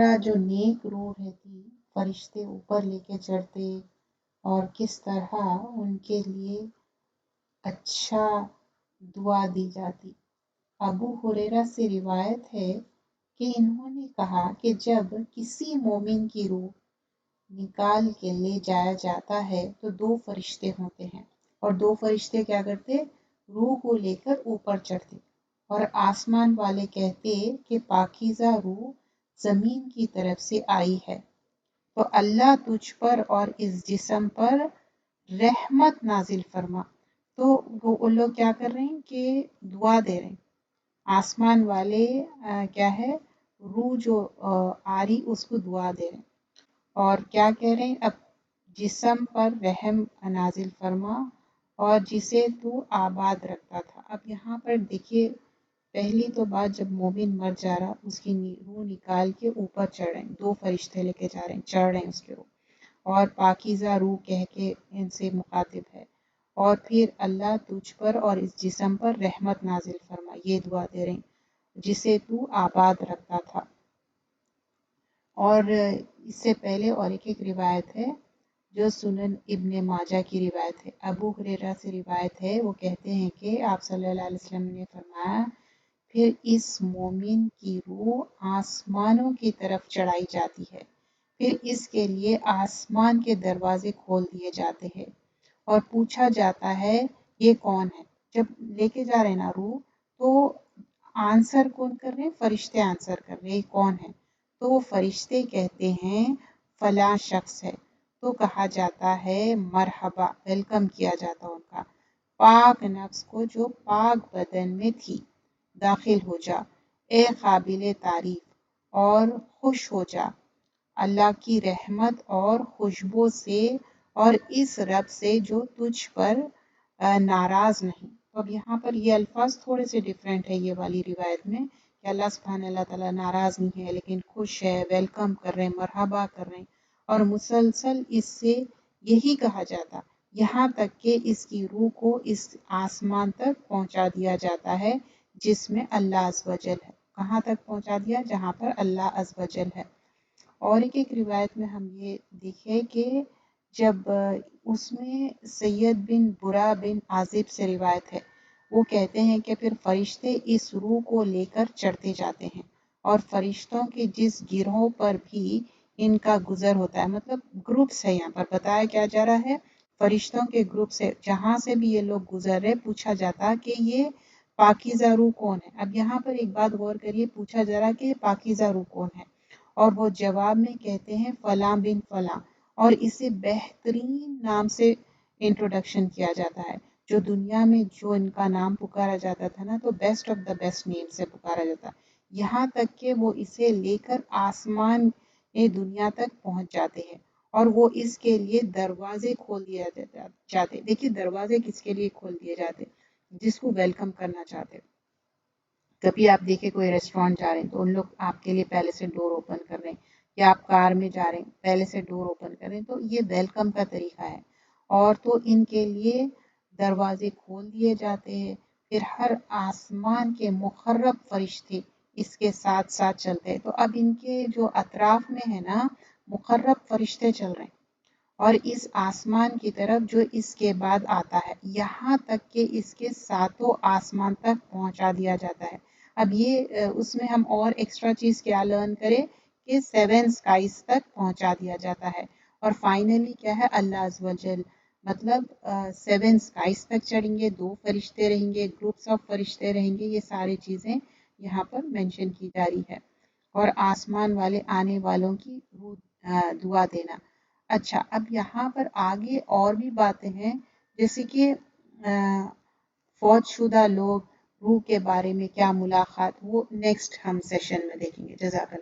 जो नेक रूह रहती फरिश्ते ऊपर लेके चढ़ते और किस तरह उनके लिए अच्छा दुआ दी जाती। अबू हुरैरा से रिवायत है कि इन्होंने कहा कि जब किसी मोमिन की रूह निकाल के ले जाया जाता है तो दो फरिश्ते होते हैं और दो फरिश्ते क्या करते, रूह को लेकर ऊपर चढ़ते और आसमान वाले कहते कि पाकीज़ा रूह जमीन की तरफ से आई है, तो अल्लाह तुझ पर और इस जिस्म पर रहमत नाजिल फरमा। तो वो लोग क्या कर रहे हैं कि दुआ दे रहे हैं, आसमान वाले क्या है, रूह जो आ रही उसको दुआ दे रहे हैं और क्या कह रहे हैं, अब जिस्म पर रहम नाजिल फरमा और जिसे तू आबाद रखता था। अब यहाँ पर देखिए पहली तो बात, जब मोमिन मर जा रहा उसकी रूह निकाल के ऊपर चढ़ रहे हैं, दो फरिश्ते लेके जा रहे हैं, चढ़ रहे हैं उसके रूह और पाकीज़ा रूह कह के इनसे मुखातिब है और फिर अल्लाह तुझ पर और इस जिस्म पर रहमत नाजिल फरमा, ये दुआ दे रहे हैं जिसे तू आबाद रखता था। और इससे पहले और एक रिवायत है जो सुनन इब्ने माजा की रिवायत है, अबू हुरैरा से रिवायत है, वो कहते हैं कि आप सल्लल्लाहु अलैहि वसल्लम ने फरमाया, फिर इस मोमिन की रूह आसमानों की तरफ चढ़ाई जाती है, फिर इसके लिए आसमान के दरवाजे खोल दिए जाते हैं और पूछा जाता है ये कौन है। जब लेके जा रहे हैं ना रूह, तो आंसर कौन कर रहे हैं, फरिश्ते आंसर कर रहे हैं कौन है, तो वो फरिश्ते कहते हैं फला शख्स है, तो कहा जाता है मरहबा, वेलकम किया जाता उनका, पाक नफ्स को जो पाक बदन में थी, दाखिल हो जा, ए काबिल तारीफ और खुश हो जा अल्लाह की रहमत और खुशबू से और इस रब से जो तुझ पर नाराज नहीं। तो अब यहाँ पर ये अल्फाज थोड़े से डिफरेंट है ये वाली रिवायत में कि अल्लाह सुब्हानहू तआला नाराज नहीं है लेकिन खुश है, वेलकम कर रहे हैं, मरहबा कर रहे हैं और मुसलसल इससे यही कहा जाता यहाँ तक कि इसकी रूह को इस आसमान तक पहुँचा दिया जाता है जिसमें अल्लाह अज़्वजल है। कहाँ तक पहुँचा दिया, जहाँ पर अल्लाह अज़्वजल है। और एक रिवायत में हम ये देखें कि जब उसमें सैयद बिन बुरा बिन आजिब से रिवायत है, वो कहते हैं कि फिर फरिश्ते इस रूह को लेकर चढ़ते जाते हैं और फरिश्तों के जिस गिरोह पर भी इनका गुजर होता है, मतलब ग्रुप्स है, यहाँ पर बताया क्या जा रहा है, फरिश्तों के ग्रुप से जहाँ से भी ये लोग गुजर रहे, पूछा जाता कि ये पाकीज़ा रूह कौन है। अब यहाँ पर एक बात गौर करिए, पूछा जा रहा कि पाकीज़ा रूह कौन है और वो जवाब में कहते हैं फला बिन फला और इसे बेहतरीन नाम से इंट्रोडक्शन किया जाता है। जो दुनिया में जो इनका नाम पुकारा जाता था ना, तो best of the best name से पुकारा जाता, यहाँ तक कि वो इसे लेकर आसमान दुनिया तक पहुँच जाते हैं और वो इसके लिए दरवाजे खोल दिए जाते। देखिए दरवाजे किसके लिए खोल दिए जाते, जिसको वेलकम करना चाहते। कभी आप देखें कोई रेस्टोरेंट जा रहे हैं तो उन लोग आपके लिए पहले से डोर ओपन कर रहे हैं, या आप कार में जा रहे हैं पहले से डोर ओपन कर रहे हैं, तो ये वेलकम का तरीका है। और तो इनके लिए दरवाजे खोल दिए जाते हैं, फिर हर आसमान के मुकर्रब फरिश्ते इसके साथ साथ चलते हैं। तो अब इनके जो अतराफ में है ना, मुकर्रब फरिश्ते चल रहे हैं और इस आसमान की तरफ जो इसके बाद आता है, यहाँ तक कि इसके सातों आसमान तक पहुँचा दिया जाता है। अब ये उसमें हम और एक्स्ट्रा चीज़ क्या लर्न करें कि 7 स्काइज तक पहुँचा दिया जाता है और फाइनली क्या है, अल्लाह अज़्वजल, मतलब 7 स्काइज तक चढ़ेंगे, 2 फरिश्ते रहेंगे, ग्रुप्स ऑफ फरिश्ते रहेंगे, ये सारी चीज़ें यहाँ पर मेंशन की जा रही है और आसमान वाले आने वालों की दुआ देना। अच्छा, अब यहाँ पर आगे और भी बातें हैं, जैसे कि फौतशुदा लोग रूह के बारे में क्या मुलाकात, वो नेक्स्ट हम सेशन में देखेंगे। जज़ाकल्लाह।